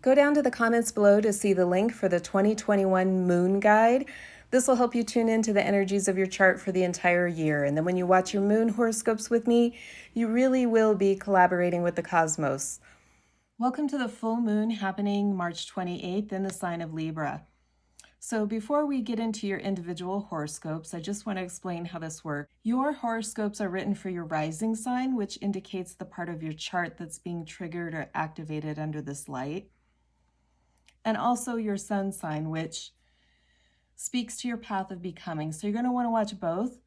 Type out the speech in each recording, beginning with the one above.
Go down to the comments below to see the link for the 2021 Moon Guide. This will help you tune into the energies of your chart for the entire year. And then when you watch your moon horoscopes with me, you really will be collaborating with the cosmos. Welcome to the full moon happening March 28th in the sign of Libra. So before we get into your individual horoscopes, I just want to explain how this works. Your horoscopes are written for your rising sign, which indicates the part of your chart that's being triggered or activated under this light. And also your sun sign, which speaks to your path of becoming. So you're going to want to watch both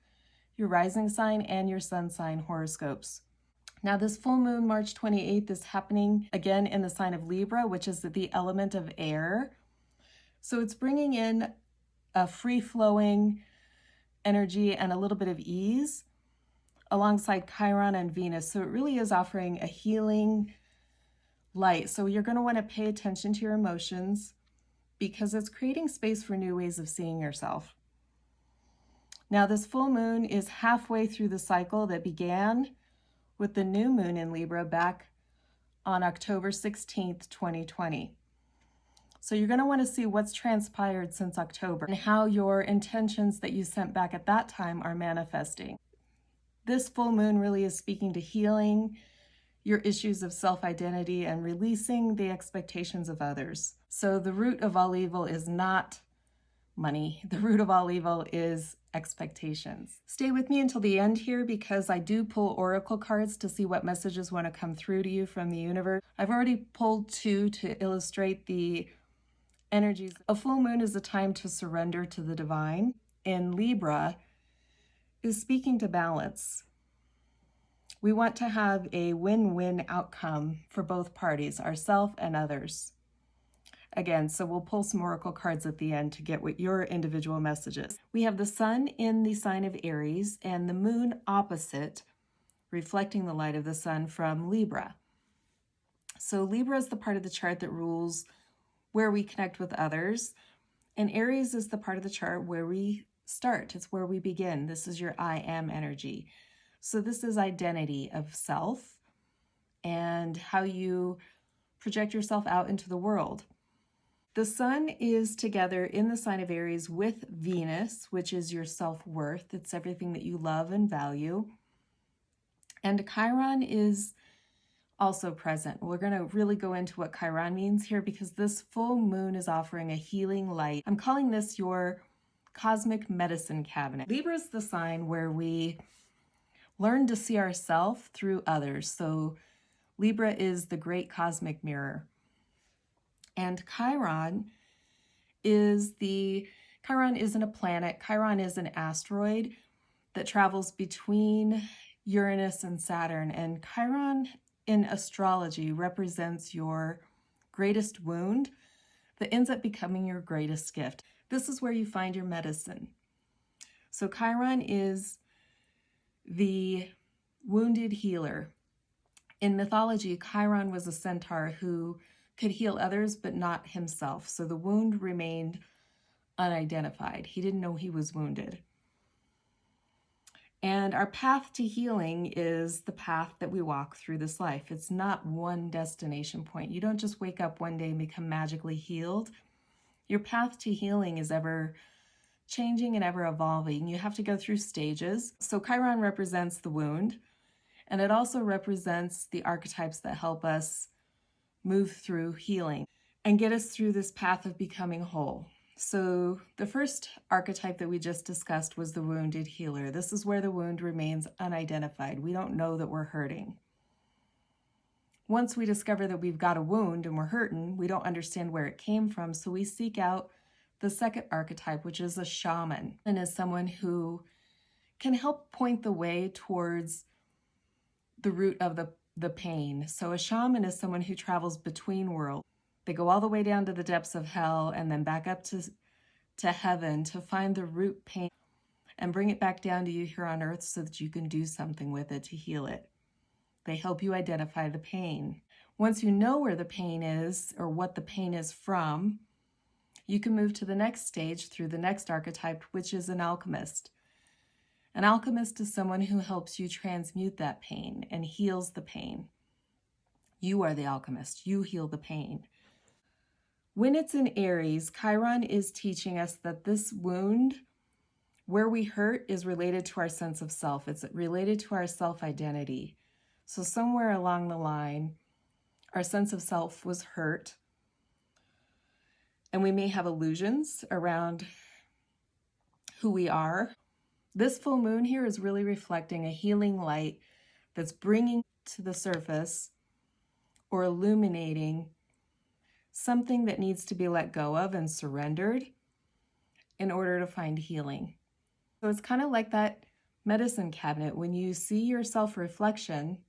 your rising sign and your sun sign horoscopes. Now this full moon, March 28th, is happening again in the sign of Libra, which is the element of air. So it's bringing in a free-flowing energy and a little bit of ease alongside Chiron and Venus. So it really is offering a healing light. So you're going to want to pay attention to your emotions because it's creating space for new ways of seeing yourself. Now this full moon is halfway through the cycle that began with the new moon in Libra back on October 16th, 2020. So you're going to want to see what's transpired since October and how your intentions that you sent back at that time are manifesting. This full moon really is speaking to healing your issues of self-identity and releasing the expectations of others. So the root of all evil is not money. The root of all evil is expectations. Stay with me until the end here because I do pull oracle cards to see what messages want to come through to you from the universe. I've already pulled 2 to illustrate the energies. A full moon is a time to surrender to the divine. In Libra is speaking to balance. We want to have a win-win outcome for both parties, ourselves and others. Again, so we'll pull some oracle cards at the end to get what your individual messages. We have the sun in the sign of Aries and the moon opposite, reflecting the light of the sun from Libra. So Libra is the part of the chart that rules where we connect with others, and Aries is the part of the chart where we start. It's where we begin. This is your I am energy. So this is identity of self and how you project yourself out into the world. The sun is together in the sign of Aries with Venus, which is your self-worth. It's everything that you love and value. And Chiron is also present. We're going to really go into what Chiron means here because this full moon is offering a healing light. I'm calling this your cosmic medicine cabinet. Libra is the sign where we learn to see ourselves through others. So Libra is the great cosmic mirror. And Chiron isn't a planet. Chiron is an asteroid that travels between Uranus and Saturn. And Chiron in astrology represents your greatest wound that ends up becoming your greatest gift. This is where you find your medicine. So Chiron is the wounded healer. In mythology, Chiron was a centaur who could heal others but not himself. So the wound remained unidentified. He didn't know he was wounded. And our path to healing is the path that we walk through this life. It's not one destination point. You don't just wake up one day and become magically healed. Your path to healing is ever changing and ever evolving. You have to go through stages. So Chiron represents the wound, and it also represents the archetypes that help us move through healing and get us through this path of becoming whole. So the first archetype that we just discussed was the wounded healer. This is where the wound remains unidentified. We don't know that we're hurting. Once we discover that we've got a wound and we're hurting, we don't understand where it came from, so we seek out the second archetype, which is a shaman, and is someone who can help point the way towards the root of the pain. So a shaman is someone who travels between worlds. They go all the way down to the depths of hell and then back up to heaven to find the root pain and bring it back down to you here on earth so that you can do something with it to heal it. They help you identify the pain. Once you know where the pain is or what the pain is from, you can move to the next stage through the next archetype, which is an alchemist. An alchemist is someone who helps you transmute that pain and heals the pain. You are the alchemist. You heal the pain. When it's in Aries, Chiron is teaching us that this wound, where we hurt, is related to our sense of self. It's related to our self-identity. So somewhere along the line, our sense of self was hurt, and we may have illusions around who we are. This full moon here is really reflecting a healing light that's bringing to the surface or illuminating something that needs to be let go of and surrendered in order to find healing. So it's kind of like that medicine cabinet. When you see your self-reflection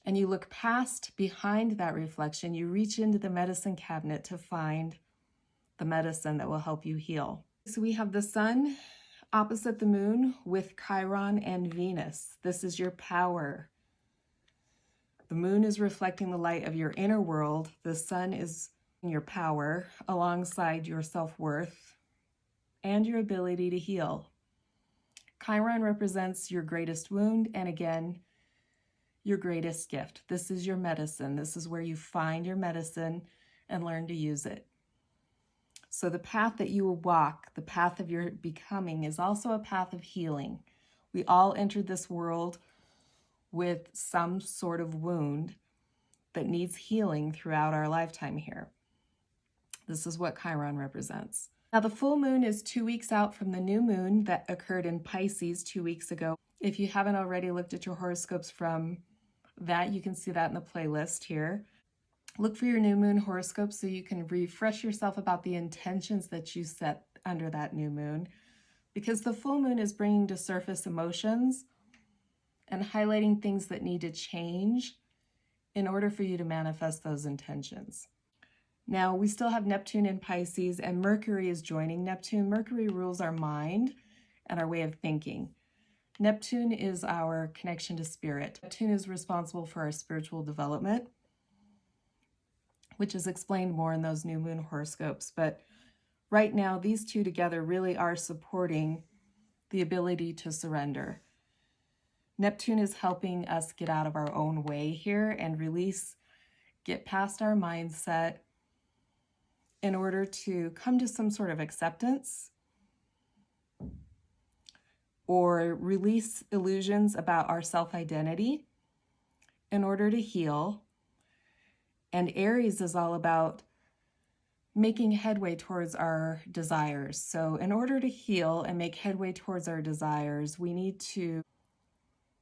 and you look past behind that reflection, you reach into the medicine cabinet to find the medicine that will help you heal. So we have the sun opposite the moon with Chiron and Venus. This is your power. The moon is reflecting the light of your inner world. The sun is your power alongside your self-worth and your ability to heal. Chiron represents your greatest wound and, again, your greatest gift. This is your medicine. This is where you find your medicine and learn to use it. So the path that you will walk, the path of your becoming, is also a path of healing. We all entered this world with some sort of wound that needs healing throughout our lifetime here. This is what Chiron represents. Now, the full moon is 2 weeks out from the new moon that occurred in Pisces 2 weeks ago. If you haven't already looked at your horoscopes from that, you can see that in the playlist here. Look for your new moon horoscope so you can refresh yourself about the intentions that you set under that new moon, because the full moon is bringing to surface emotions and highlighting things that need to change in order for you to manifest those intentions. Now, we still have Neptune in Pisces, and Mercury is joining Neptune. Mercury rules our mind and our way of thinking. Neptune is our connection to spirit. Neptune is responsible for our spiritual development, which is explained more in those new moon horoscopes. But right now, these two together really are supporting the ability to surrender. Neptune is helping us get out of our own way here and release, get past our mindset in order to come to some sort of acceptance or release illusions about our self-identity in order to heal. And Aries is all about making headway towards our desires. So in order to heal and make headway towards our desires, we need to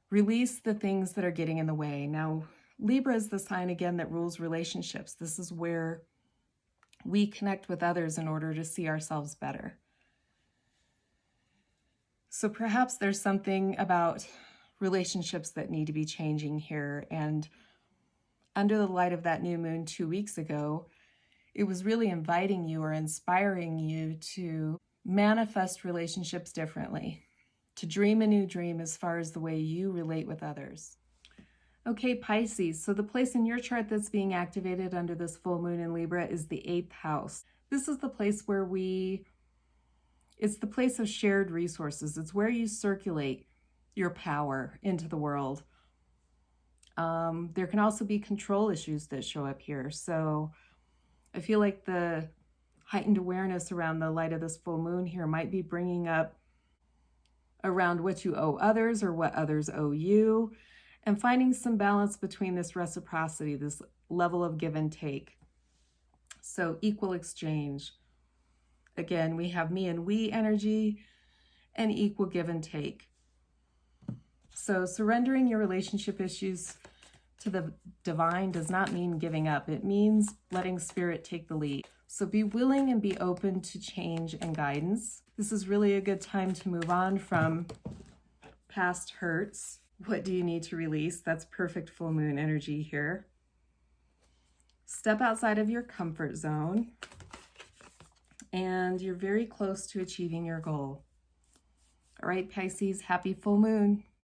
release the things that are getting in the way. Now, Libra is the sign, again, that rules relationships. This is where we connect with others in order to see ourselves better. So perhaps there's something about relationships that need to be changing here. And under the light of that new moon 2 weeks ago, it was really inviting you or inspiring you to manifest relationships differently, to dream a new dream as far as the way you relate with others. Okay, Pisces, so the place in your chart that's being activated under this full moon in Libra is the 8th house. This is the place where it's the place of shared resources. It's where you circulate your power into the world. There can also be control issues that show up here. So I feel like the heightened awareness around the light of this full moon here might be bringing up around what you owe others or what others owe you, and finding some balance between this reciprocity, this level of give and take. So equal exchange. Again, we have me and we energy and equal give and take. So surrendering your relationship issues to the divine does not mean giving up. It means letting spirit take the lead. So be willing and be open to change and guidance. This is really a good time to move on from past hurts. What do you need to release? That's perfect full moon energy here. Step outside of your comfort zone, and you're very close to achieving your goal. All right, Pisces, happy full moon.